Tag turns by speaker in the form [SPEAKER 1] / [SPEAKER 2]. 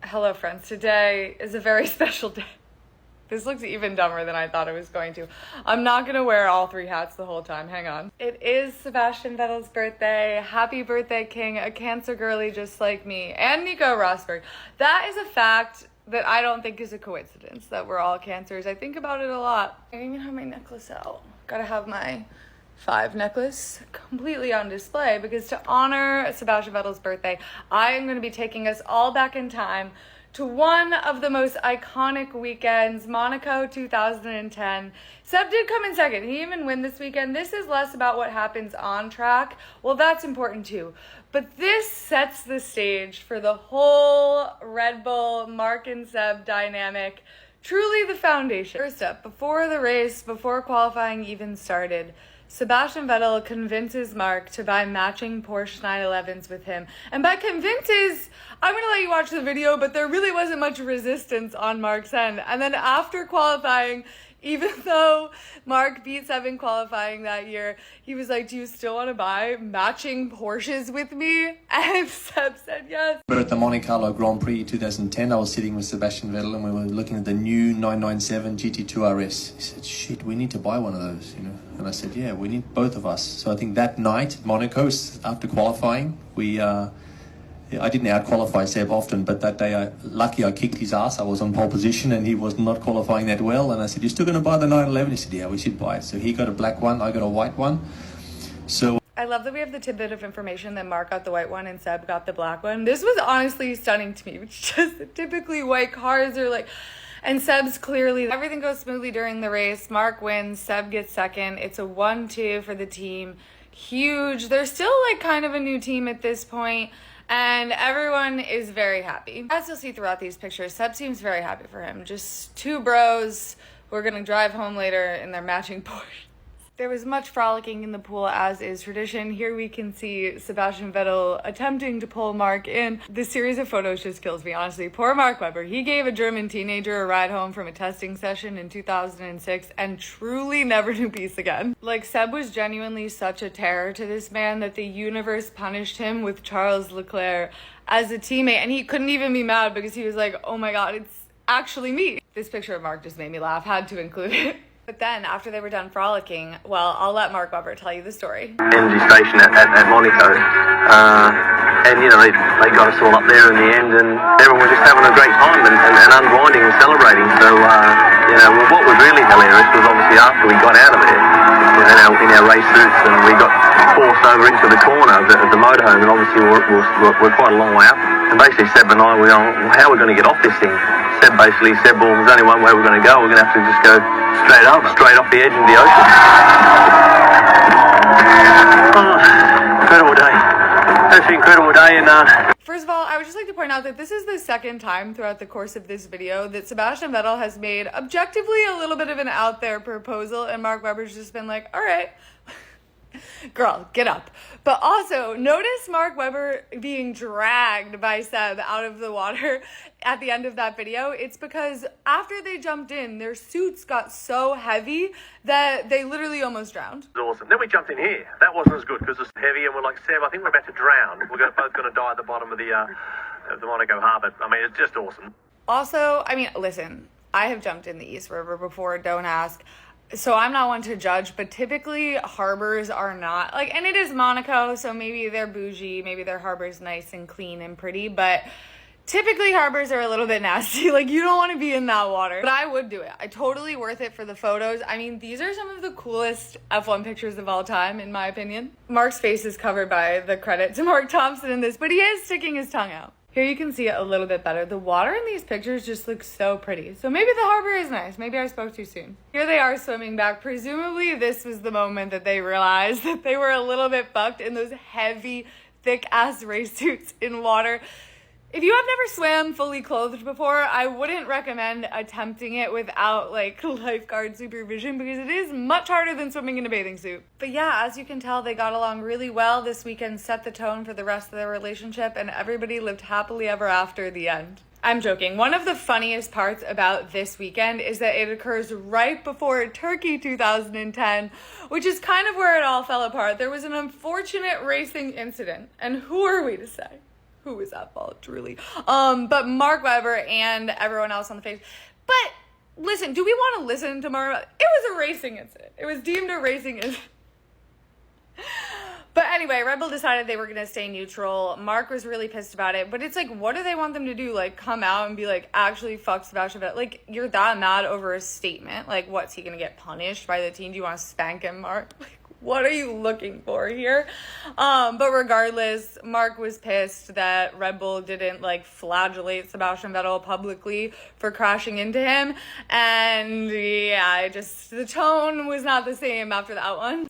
[SPEAKER 1] Hello friends, today is a very special day. This looks even dumber than I thought it was going to. I'm not gonna wear all three hats the whole time, hang on. It is Sebastian Vettel's birthday. Happy birthday, King, a Cancer girly just like me, and Nico Rosberg. That is a fact that I don't think is a coincidence, that we're all Cancers. I think about it a lot. I don't even have my necklace out. Gotta have my 5 necklace completely on display because to honor Sebastian Vettel's birthday, I am gonna be taking us all back in time to one of the most iconic weekends, Monaco 2010. Seb did come in second. He didn't even win this weekend. This is less about what happens on track. Well, that's important too. But this sets the stage for the whole Red Bull, Mark and Seb dynamic. Truly the foundation. First up, before the race, before qualifying even started, Sebastian Vettel convinces Mark to buy matching Porsche 911s with him. And by convinces, I'm going to let you watch the video, but there really wasn't much resistance on Mark's end. And then after qualifying, even though Mark beat Seb in qualifying that year, he was like, do you still want to buy matching Porsches with me? And Seb said yes.
[SPEAKER 2] But at the Monte Carlo Grand Prix 2010, I was sitting with Sebastian Vettel and we were looking at the new 997 GT2 RS. He said, shit, we need to buy one of those, you know. And I said, yeah, we need both of us. So I think that night at Monaco, after qualifying, I didn't out-qualify Seb often, but that day, I kicked his ass. I was on pole position and he was not qualifying that well. And I said, you're still going to buy the 911? He said, yeah, we should buy it. So he got a black one, I got a white one. So
[SPEAKER 1] I love that we have the tidbit of information that Mark got the white one and Seb got the black one. This was honestly stunning to me. It's just typically white cars are like... And Seb's clearly, everything goes smoothly during the race. Mark wins, Seb gets second. It's a 1-2 for the team. Huge. They're still like kind of a new team at this point. And everyone is very happy. As you'll see throughout these pictures, Seb seems very happy for him. Just two bros who are going to drive home later in their matching Porsche. There was much frolicking in the pool, as is tradition. Here we can see Sebastian Vettel attempting to pull Mark in. This series of photos just kills me, honestly. Poor Mark Webber. He gave a German teenager a ride home from a testing session in 2006 and truly never knew peace again. Like, Seb was genuinely such a terror to this man that the universe punished him with Charles Leclerc as a teammate. And he couldn't even be mad because he was like, oh my God, it's actually me. This picture of Mark just made me laugh. Had to include it. But then, after they were done frolicking, well, I'll let Mark Webber tell you the story.
[SPEAKER 3] Energy station at Monaco, and you know, they got us all up there in the end, and everyone was just having a great time and unwinding and celebrating. So, you know, what was really hilarious was obviously after we got out of there, in our race suits, and we got forced over into the corner of the motorhome, and obviously we're quite a long way up. And basically Seb and I, how are we going to get off this thing? Seb said, well, there's only one way we're going to go. We're going to have to just go straight off the edge of the ocean. Oh, incredible day. That's an incredible day. And
[SPEAKER 1] First of all, I would just like to point out that this is the second time throughout the course of this video that Sebastian Vettel has made objectively a little bit of an out there proposal, and Mark Webber's just been like, all right, girl, get up. But also, notice Mark Webber being dragged by Seb out of the water at the end of that video. It's because after they jumped in, their suits got so heavy that they literally almost drowned.
[SPEAKER 3] Awesome. Then we jumped in here. That wasn't as good because it's heavy, and we're like, Seb, I think we're about to drown. We're both going to die at the bottom of the Monaco harbour. I mean, it's just awesome.
[SPEAKER 1] Also, I mean, listen, I have jumped in the East River before, don't ask. So I'm not one to judge, but typically harbors are not like, and it is Monaco, so maybe they're bougie, maybe their harbor's nice and clean and pretty, but typically harbors are a little bit nasty. Like, you don't want to be in that water, but I would do it. Totally worth it for the photos. I mean, these are some of the coolest F1 pictures of all time, in my opinion. Mark's face is covered by the credit to Mark Thompson in this, but he is sticking his tongue out. Here you can see it a little bit better. The water in these pictures just looks so pretty. So maybe the harbor is nice. Maybe I spoke too soon. Here they are swimming back. Presumably this was the moment that they realized that they were a little bit fucked in those heavy, thick-ass race suits in water. If you have never swam fully clothed before, I wouldn't recommend attempting it without like lifeguard supervision because it is much harder than swimming in a bathing suit. But yeah, as you can tell, they got along really well. This weekend set the tone for the rest of their relationship and everybody lived happily ever after the end. I'm joking. One of the funniest parts about this weekend is that it occurs right before Turkey 2010, which is kind of where it all fell apart. There was an unfortunate racing incident, and who are we to say? who was at fault, truly. But Mark Webber and everyone else on the face. But listen, do we want to listen to Mark? It was a racing incident. It was deemed a racing incident. But anyway, Red Bull decided they were going to stay neutral. Mark was really pissed about it. But it's like, what do they want them to do? Like, come out and be like, actually, fuck Sebastian Vettel. Like, you're that mad over a statement. Like, what's he going to get punished by the team? Do you want to spank him, Mark? Like, what are you looking for here? But regardless, Mark was pissed that Red Bull didn't, like, flagellate Sebastian Vettel publicly for crashing into him. And, yeah, the tone was not the same after that one.